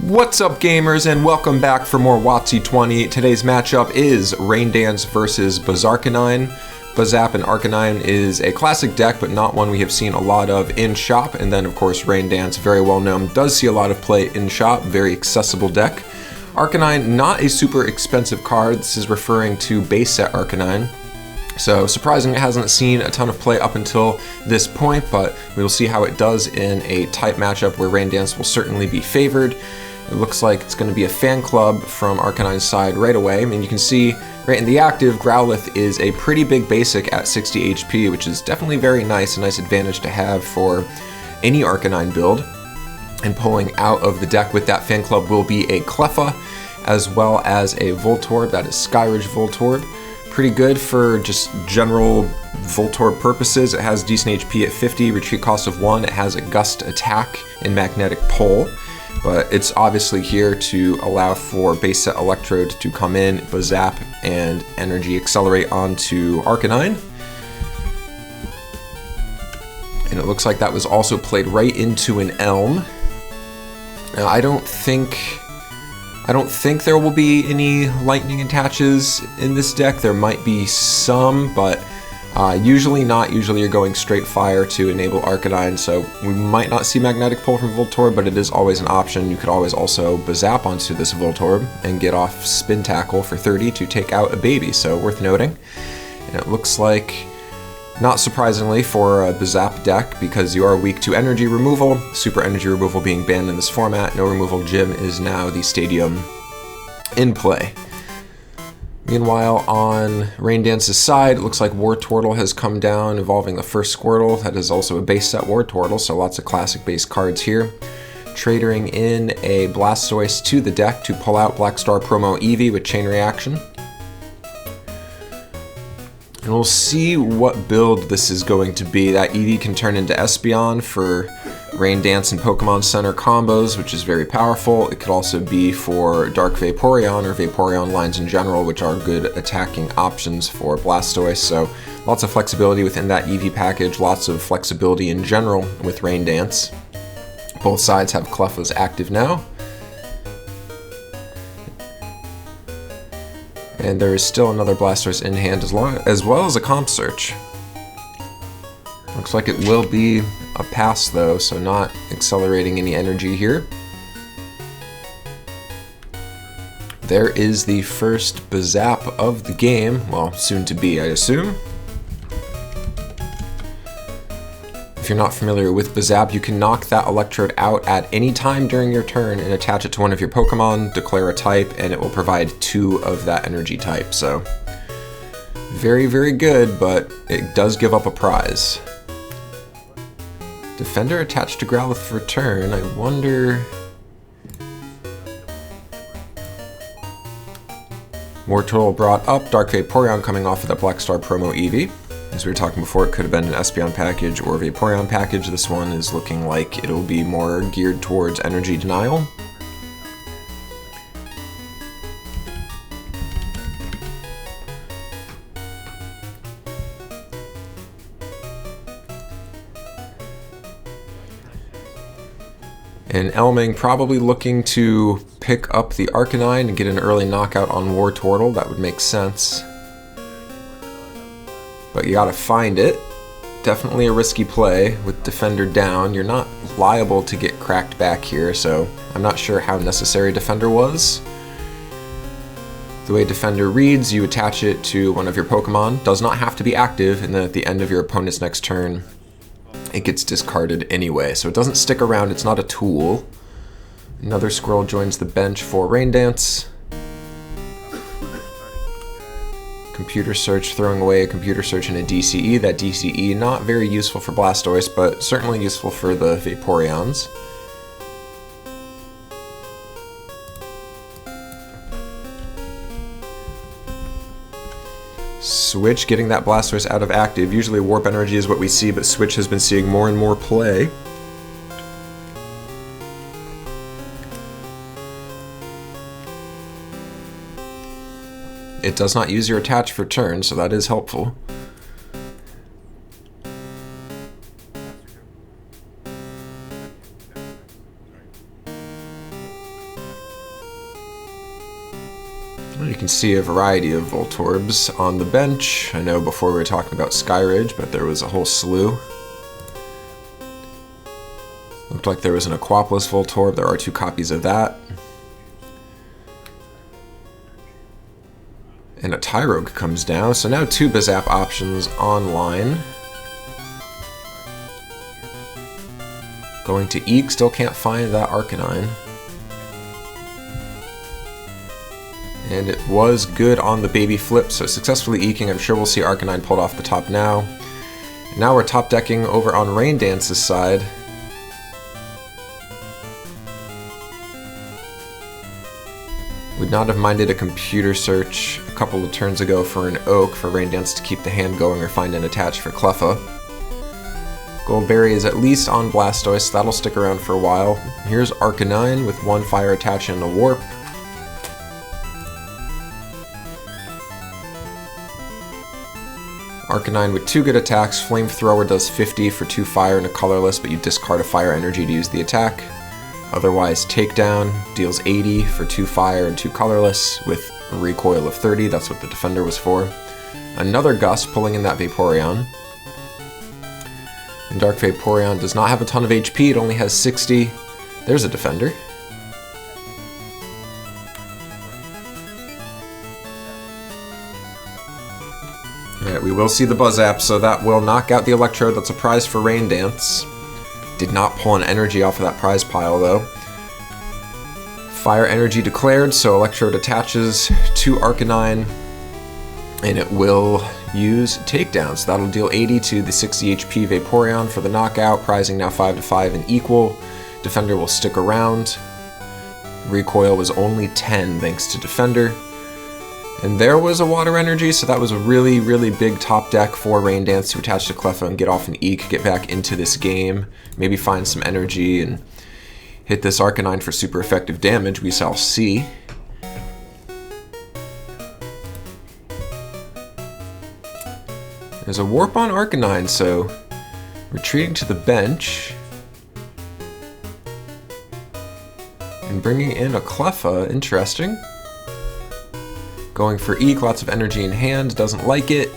What's up, gamers, and welcome back for more WotC-20. Today's matchup is Rain Dance versus Arcanine. Buzzap and Arcanine is a classic deck, but not one we have seen a lot of in shop. And then, of course, Rain Dance, very well known, does see a lot of play in shop, very accessible deck. Arcanine, not a super expensive card. This is referring to base set Arcanine. So surprisingly, it hasn't seen a ton of play up until this point, but we will see how it does in a type matchup where Rain Dance will certainly be favored. It looks like it's going to be a fan club from Arcanine's side right away. I mean, you can see right in the active, Growlithe is a pretty big basic at 60 HP, which is definitely very nice, a nice advantage to have for any Arcanine build. And pulling out of the deck with that fan club will be a Cleffa, as well as a Voltorb, that is Skyridge Voltorb. Pretty good for just general Voltorb purposes. It has decent HP at 50, retreat cost of 1. It has a gust attack and magnetic pull, but it's obviously here to allow for base set Electrode to come in, Buzzap, and Energy Accelerate onto Arcanine. And it looks like that was also played right into an Elm. Now, I don't think there will be any lightning attaches in this deck. There might be some, but usually not. Usually you're going straight fire to enable Arcanine, so we might not see magnetic pull from Voltorb, but it is always an option. You could always also Buzzap onto this Voltorb and get off Spin Tackle for 30 to take out a baby, so worth noting. And it looks like, not surprisingly for a Buzzap deck, because you are weak to energy removal, super energy removal being banned in this format, no removal gym is now the stadium in play. Meanwhile, on Rain Dance's side, it looks like Wartortle has come down, evolving the first Squirtle. That is also a base set Wartortle, so lots of classic base cards here. Tradering in a Blastoise to the deck to pull out Black Star Promo Eevee with Chain Reaction. And we'll see what build this is going to be. That Eevee can turn into Espeon for Rain Dance and Pokemon Center combos, which is very powerful. It could also be for Dark Vaporeon or Vaporeon lines in general, which are good attacking options for Blastoise. So lots of flexibility within that Eevee package, lots of flexibility in general with Rain Dance. Both sides have Cleffas active now. And there is still another Blastoise in hand as well as a Comp Search. Looks like it will be a pass though, so not accelerating any energy here. There is the first Buzzap of the game, well, soon to be, I assume. If you're not familiar with Buzzap, you can knock that Electrode out at any time during your turn and attach it to one of your Pokemon, declare a type, and it will provide 2 of that energy type. So, very, very good, but it does give up a prize. Defender attached to Growlithe for turn. I wonder... Wartortle brought up Dark Vaporeon coming off of the Black Star Promo Eevee. As we were talking before, it could have been an Espeon package or a Vaporeon package. This one is looking like it'll be more geared towards energy denial. And Elming probably looking to pick up the Arcanine and get an early knockout on Wartortle. That would make sense. But you gotta find it. Definitely a risky play with Defender down. You're not liable to get cracked back here, so I'm not sure how necessary Defender was. The way Defender reads, you attach it to one of your Pokemon. Does not have to be active, and then at the end of your opponent's next turn, it gets discarded anyway. So it doesn't stick around, it's not a tool. Another Squirrel joins the bench for Rain Dance. Computer Search, throwing away a Computer Search and a DCE. That DCE not very useful for Blastoise, but certainly useful for the Vaporeons. Switch, getting that Blastoise out of active. Usually Warp Energy is what we see, but Switch has been seeing more and more play. It does not use your attach for turn, so that is helpful. Well, you can see a variety of Voltorbs on the bench. I know before we were talking about Skyridge, but there was a whole slew. Looked like there was an Aquapolis Voltorb. There are 2 copies of that. And a Tyrogue comes down, so now 2 Buzzap options online. Going to Eek, still can't find that Arcanine. And it was good on the baby flip, so successfully eking. I'm sure we'll see Arcanine pulled off the top now. And now we're top decking over on Rain Dance's side. Would not have minded a computer search a couple of turns ago for an Oak for Rain Dance to keep the hand going or find an attach for Cleffa. Goldberry is at least on Blastoise, so that'll stick around for a while. Here's Arcanine with 1 fire attach and a warp. Arcanine with 2 good attacks. Flamethrower does 50 for 2 fire and a colorless, but you discard a fire energy to use the attack. Otherwise, Takedown deals 80 for 2 fire and 2 colorless with a recoil of 30. That's what the defender was for. Another Gust pulling in that Vaporeon. And Dark Vaporeon does not have a ton of HP, it only has 60. There's a defender. Alright, we will see the Buzzap, so that will knock out the Electrode. That's a prize for Rain Dance. Did not pull an energy off of that prize pile, though. Fire energy declared, so Electrode attaches to Arcanine, and it will use Takedown. So that'll deal 80 to the 60 HP Vaporeon for the knockout, prizing now 5 to 5 and equal. Defender will stick around. Recoil was only 10 thanks to Defender. And there was a Water Energy, so that was a really, really big top deck for Rain Dance to attach to Cleffa and get off an Eek, get back into this game, maybe find some energy and hit this Arcanine for super effective damage. We shall see. There's a Warp on Arcanine, so retreating to the bench and bringing in a Cleffa. Interesting. Going for Eek, lots of energy in hand, doesn't like it.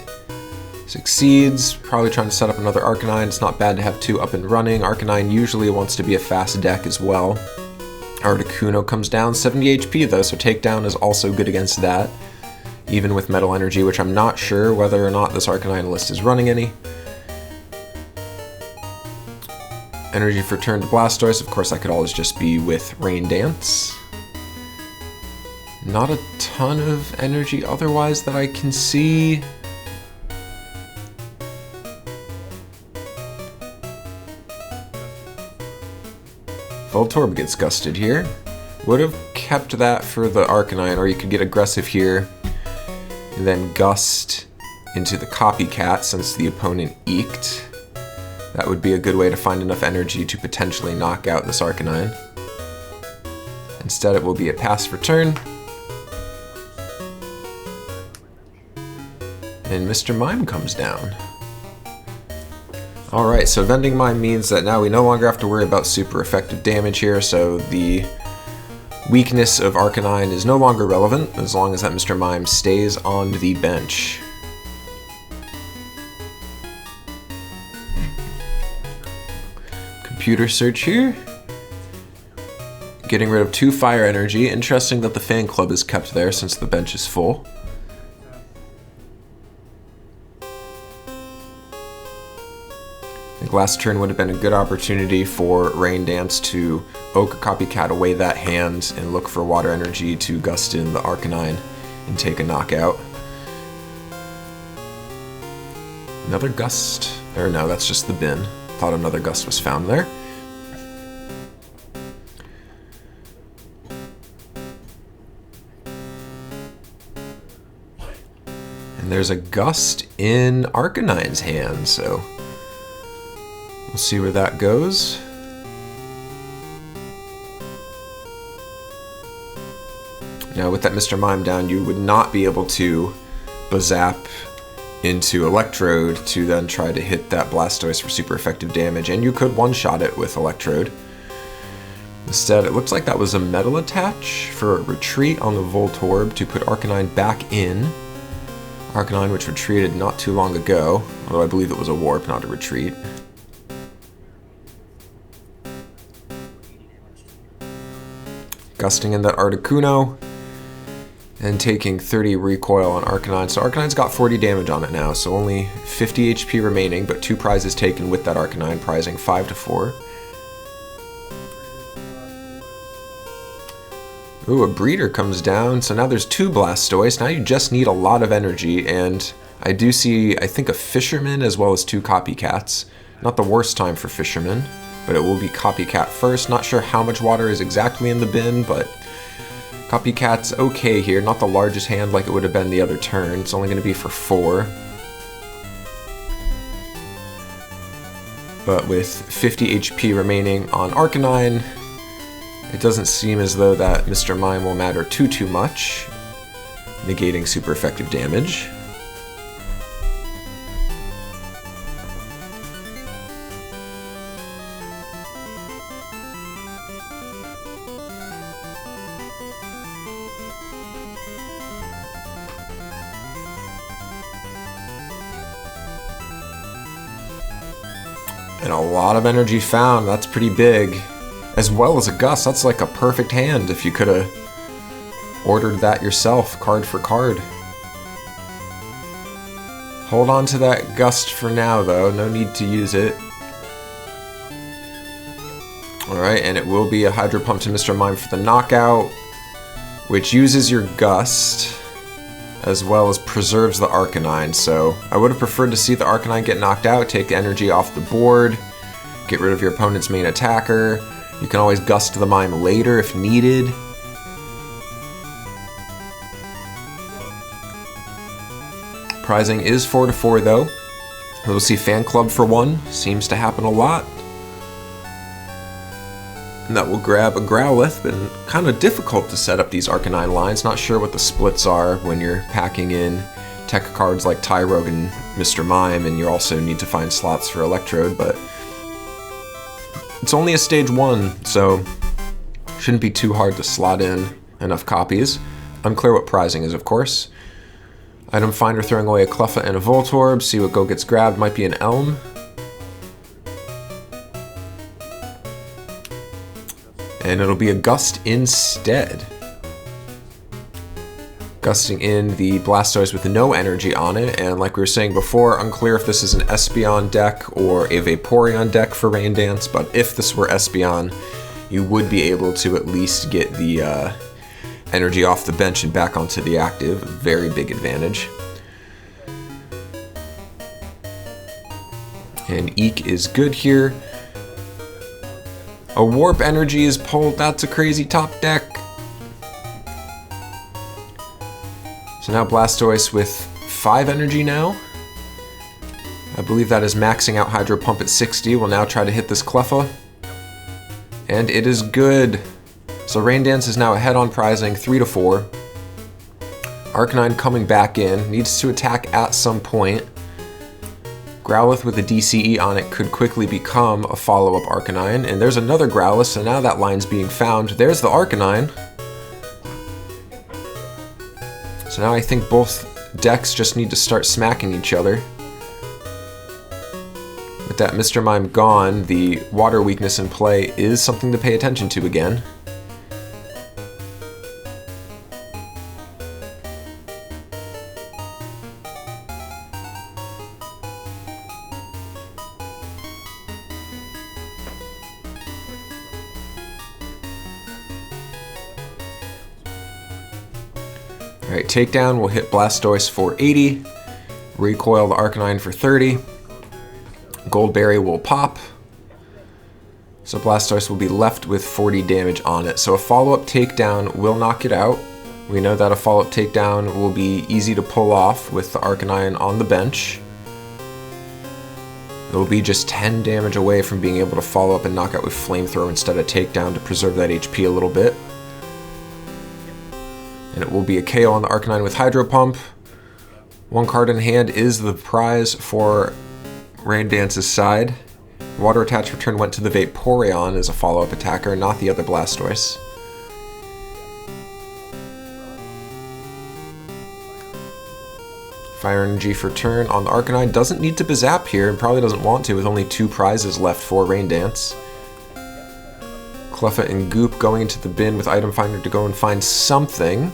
Succeeds, probably trying to set up another Arcanine. It's not bad to have 2 up and running. Arcanine usually wants to be a fast deck as well. Articuno comes down, 70 HP though, so Takedown is also good against that. Even with Metal Energy, which I'm not sure whether or not this Arcanine list is running any. Energy for turn to Blastoise, of course that could always just be with Rain Dance. Not a ton of energy otherwise that I can see. Voltorb gets gusted here. Would have kept that for the Arcanine, or you could get aggressive here and then gust into the Copycat since the opponent eked. That would be a good way to find enough energy to potentially knock out this Arcanine. Instead it will be a pass for turn. And Mr. Mime comes down. Alright, so Vending Mime means that now we no longer have to worry about super effective damage here, so the weakness of Arcanine is no longer relevant as long as that Mr. Mime stays on the bench. Computer search here. Getting rid of 2 fire energy. Interesting that the fan club is kept there since the bench is full. I think last turn would have been a good opportunity for Rain Dance to Oak a Copycat away that hand and look for Water Energy to gust in the Arcanine and take a knockout. Another gust. Or no, that's just the bin. Thought another gust was found there. And there's a gust in Arcanine's hand, so we'll see where that goes. Now with that Mr. Mime down, you would not be able to Buzzap into Electrode to then try to hit that Blastoise for super effective damage, and you could one-shot it with Electrode. Instead, it looks like that was a metal attach for a retreat on the Voltorb to put Arcanine back in. Arcanine, which retreated not too long ago, although I believe it was a warp, not a retreat. Gusting in that Articuno, and taking 30 recoil on Arcanine. So Arcanine's got 40 damage on it now, so only 50 HP remaining, but 2 prizes taken with that Arcanine, prizing 5 to 4. Ooh, a breeder comes down, so now there's 2 Blastoise. Now you just need a lot of energy, and I do see, I think, a Fisherman as well as 2 Copycats. Not the worst time for Fisherman, but it will be Copycat first. Not sure how much water is exactly in the bin, but Copycat's okay here. Not the largest hand like it would have been the other turn. It's only going to be for 4. But with 50 HP remaining on Arcanine, it doesn't seem as though that Mr. Mime will matter too much, negating super effective damage. And a lot of energy found, that's pretty big. As well as a Gust, that's like a perfect hand if you could have ordered that yourself, card for card. Hold on to that Gust for now though, no need to use it. Alright, and it will be a Hydro Pump to Mr. Mime for the knockout, which uses your Gust, as well as preserves the Arcanine. So I would have preferred to see the Arcanine get knocked out, take the energy off the board, get rid of your opponent's main attacker. You can always Gust the Mime later if needed. Prizing is 4 to 4 though. We'll see Fan Club for 1. Seems to happen a lot. And that will grab a Growlithe, but kind of difficult to set up these Arcanine lines. Not sure what the splits are when you're packing in tech cards like Tyrogue and Mr. Mime, and you also need to find slots for Electrode, but it's only a stage 1, so shouldn't be too hard to slot in enough copies. Unclear what prizing is, of course. Item finder throwing away a Cleffa and a Voltorb. See what gets grabbed. Might be an Elm. And it'll be a Gust instead. Gusting in the Blastoise with no energy on it, and like we were saying before, unclear if this is an Espeon deck or a Vaporeon deck for Rain Dance, but if this were Espeon, you would be able to at least get the energy off the bench and back onto the active. Very big advantage. And Eek is good here. A Warp Energy is pulled. That's a crazy top deck. So now Blastoise with 5 energy now. I believe that is maxing out Hydro Pump at 60. We'll now try to hit this Cleffa. And it is good. So Rain Dance is now ahead on prizing, 3 to 4. Arcanine coming back in. Needs to attack at some point. Growlithe with a DCE on it could quickly become a follow-up Arcanine. And there's another Growlithe, so now that line's being found. There's the Arcanine. So now I think both decks just need to start smacking each other. With that Mr. Mime gone, the water weakness in play is something to pay attention to again. Alright, Takedown will hit Blastoise for 80, recoil the Arcanine for 30, Goldberry will pop, so Blastoise will be left with 40 damage on it. So a follow-up Takedown will knock it out. We know that a follow-up Takedown will be easy to pull off with the Arcanine on the bench. It will be just 10 damage away from being able to follow up and knock out with Flamethrower instead of Takedown to preserve that HP a little bit. And it will be a KO on the Arcanine with Hydro Pump. 1 card in hand is the prize for Rain Dance's side. Water attached return went to the Vaporeon as a follow-up attacker, not the other Blastoise. Fire Energy for turn on the Arcanine. Doesn't need to Buzzap here, and probably doesn't want to with only 2 prizes left for Rain Dance. Cleffa and Goop going into the bin with Item Finder to go and find something.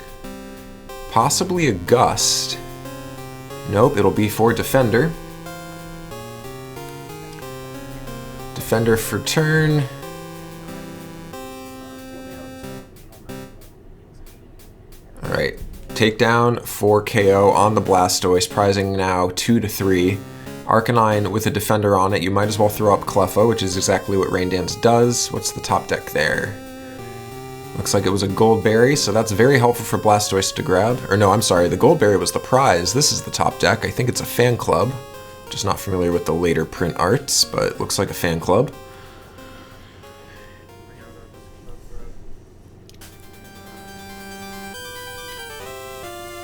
Possibly a Gust. Nope, it'll be for Defender. Defender for turn. Alright. Takedown for KO on the Blastoise, prizing now 2-3. Arcanine with a Defender on it, you might as well throw up Cleffa, which is exactly what Rain Dance does. What's the top deck there? Looks like it was a Goldberry, so that's very helpful for Blastoise to grab. Or no, I'm sorry, the Goldberry was the prize. This is the top deck. I think it's a fan club. Just not familiar with the later print arts, but it looks like a fan club.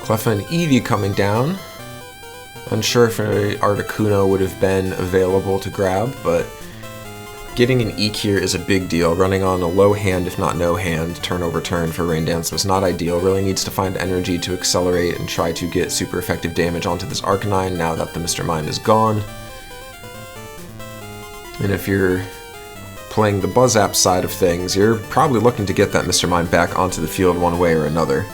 Cleffa and Eevee coming down. Unsure if an Articuno would have been available to grab, but getting an Eek here is a big deal. Running on a low hand, if not no hand, turn over turn for Rain Dance was not ideal. Really needs to find energy to accelerate and try to get super effective damage onto this Arcanine now that the Mr. Mime is gone. And if you're playing the Buzzap side of things, you're probably looking to get that Mr. Mime back onto the field one way or another.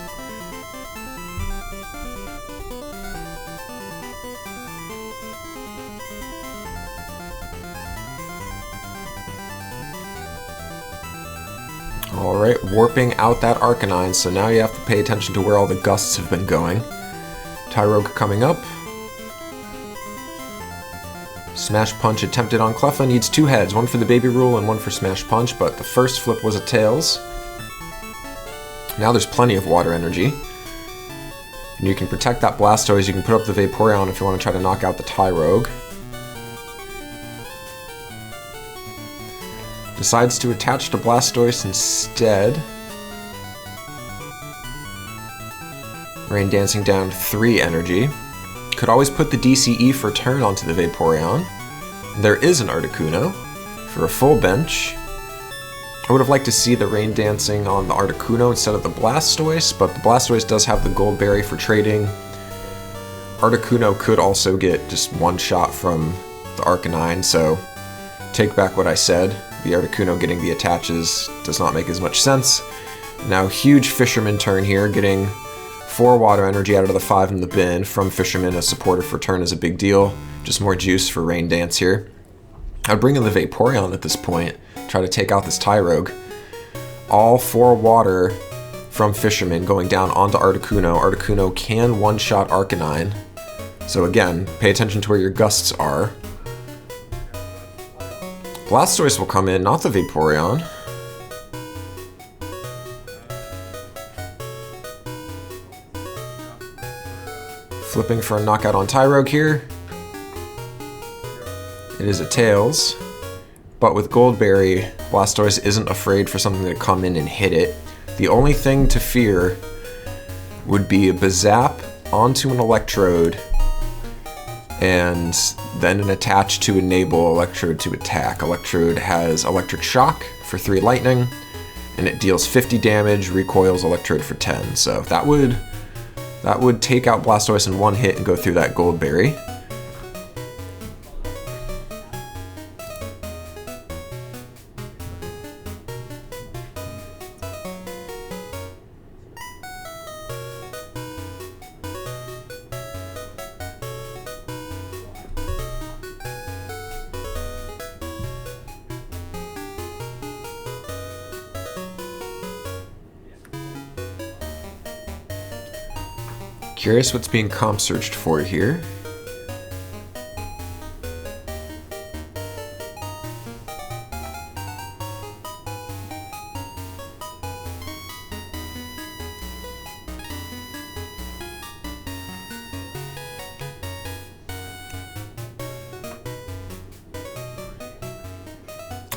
Alright, warping out that Arcanine, so now you have to pay attention to where all the gusts have been going. Tyrogue coming up. Smash Punch attempted on Cleffa, needs 2 heads, one for the Baby Rule and one for Smash Punch, but the first flip was a Tails. Now there's plenty of water energy. And you can protect that Blastoise, you can put up the Vaporeon if you want to try to knock out the Tyrogue. Decides to attach to Blastoise instead. Rain Dancing down 3 energy. Could always put the DCE for turn onto the Vaporeon. There is an Articuno for a full bench. I would have liked to see the Rain Dancing on the Articuno instead of the Blastoise, but the Blastoise does have the Goldberry for trading. Articuno could also get just 1 shot from the Arcanine, so take back what I said. The Articuno getting the attaches does not make as much sense. Now huge Fisherman turn here, getting 4 water energy out of the 5 in the bin from Fisherman. A supporter for turn is a big deal. Just more juice for Rain Dance here. I'd bring in the Vaporeon at this point, try to take out this Tyrogue. All 4 water from Fisherman going down onto Articuno. Articuno can one-shot Arcanine. So again, pay attention to where your gusts are. Blastoise will come in, not the Vaporeon. Flipping for a knockout on Tyrogue here. It is a Tails. But with Goldberry, Blastoise isn't afraid for something to come in and hit it. The only thing to fear would be a Buzzap onto an Electrode, and then an attach to enable Electrode to attack. Electrode has Electric Shock for 3 lightning, and it deals 50 damage, recoils Electrode for 10. So that would take out Blastoise in 1 hit and go through that Goldberry. Curious what's being comp searched for here.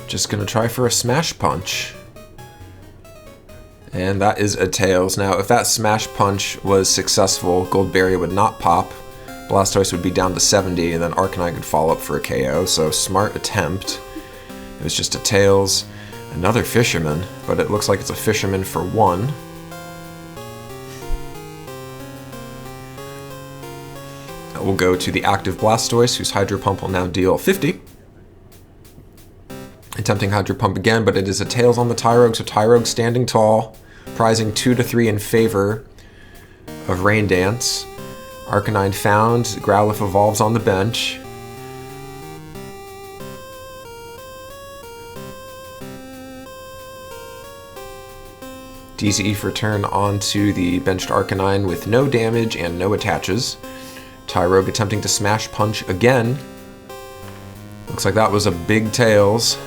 Just gonna try for a Smash Punch. And that is a Tails. Now, if that Smash Punch was successful, Goldberry would not pop, Blastoise would be down to 70, and then Arcanine could follow up for a KO, so smart attempt. It was just a Tails. Another Fisherman, but it looks like it's a Fisherman for 1. We'll go to the active Blastoise, whose Hydro Pump will now deal 50. Attempting Hydro Pump again, but it is a Tails on the Tyrogue, so Tyrogue standing tall, prizing 2 to 3 in favor of Rain Dance. Arcanine found, Growlithe evolves on the bench. DZE for turn onto the benched Arcanine with no damage and no attaches. Tyrogue attempting to Smash Punch again. Looks like that was a big Tails.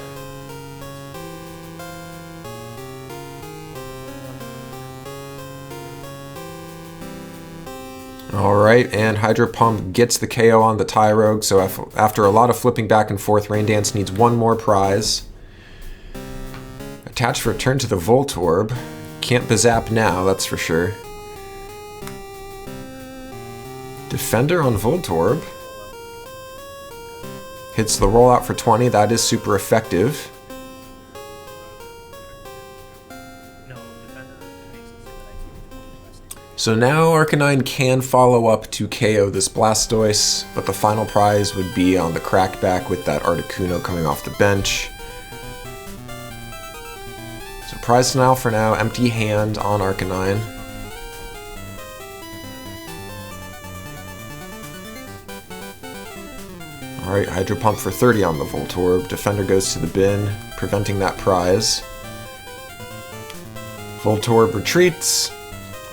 Alright, and Hydro Pump gets the KO on the Tyrogue, so after a lot of flipping back and forth, Rain Dance needs one more prize. Attach for a turn to the Voltorb. Can't Buzzap now, that's for sure. Defender on Voltorb. Hits the rollout for 20, that is super effective. So now Arcanine can follow up to KO this Blastoise, but the final prize would be on the Crackback with that Articuno coming off the bench. So prize denial for now, empty hand on Arcanine. Alright, Hydro Pump for 30 on the Voltorb. Defender goes to the bin, preventing that prize. Voltorb retreats,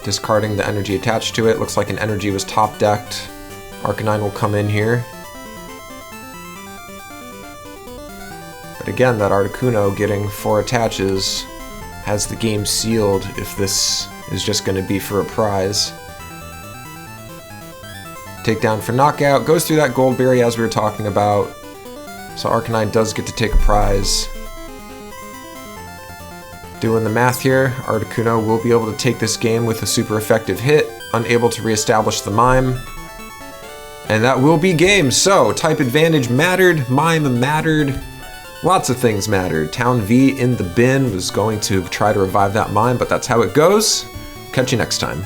discarding the energy attached to it. Looks like an energy was top decked. Arcanine will come in here. But again, that Articuno getting 4 attaches has the game sealed if this is just going to be for a prize. Takedown for knockout, goes through that Gold Berry as we were talking about. So Arcanine does get to take a prize. Doing the math here, Articuno will be able to take this game with a super effective hit, unable to reestablish the Mime. And that will be game. So, type advantage mattered, Mime mattered, lots of things mattered. Town V in the bin was going to try to revive that Mime, but that's how it goes. Catch you next time.